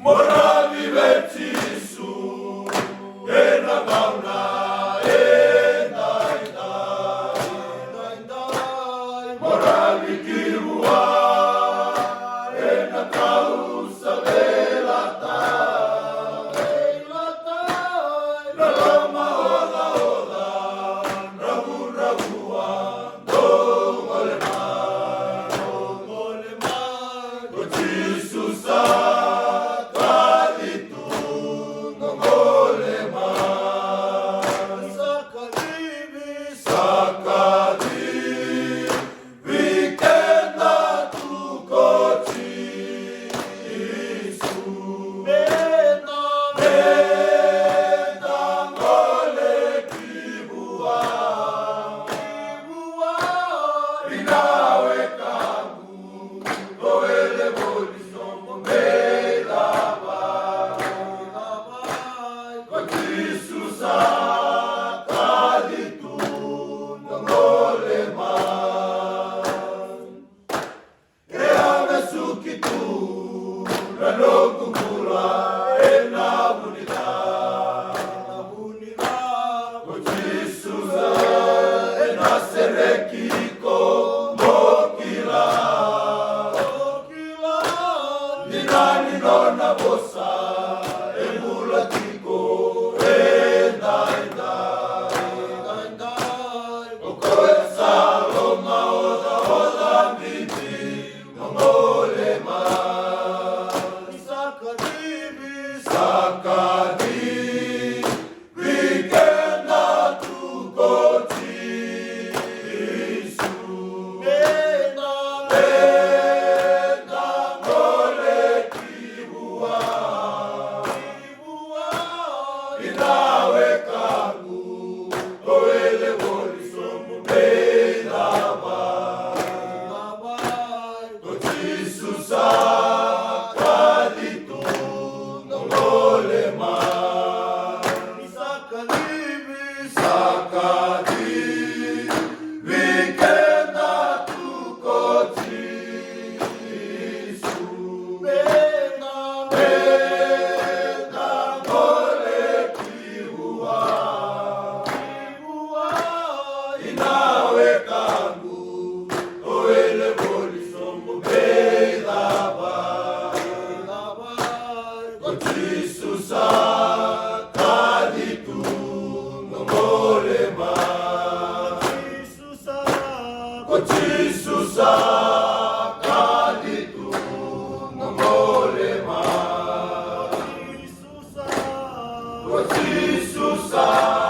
Moravi vecisu, ena gauna, Moravi kirua, ena kausa velata, Rama ola ola, rabu rabua, dongolema, Gotisusa. Nona bossa e mulatico e dai o coesa Roma oda miti mongole ma sakadi vikenda tu koti isu Inawe kangu, oele woli somu beidaba. Gotisusa kaditu nongolema. Sakadi vikenda tu koti isu. Inawe kangu, oele boli somu beidaba. Gotisusa kaditu nongolema. Gotisusa kaditu nongolema. Gotisusa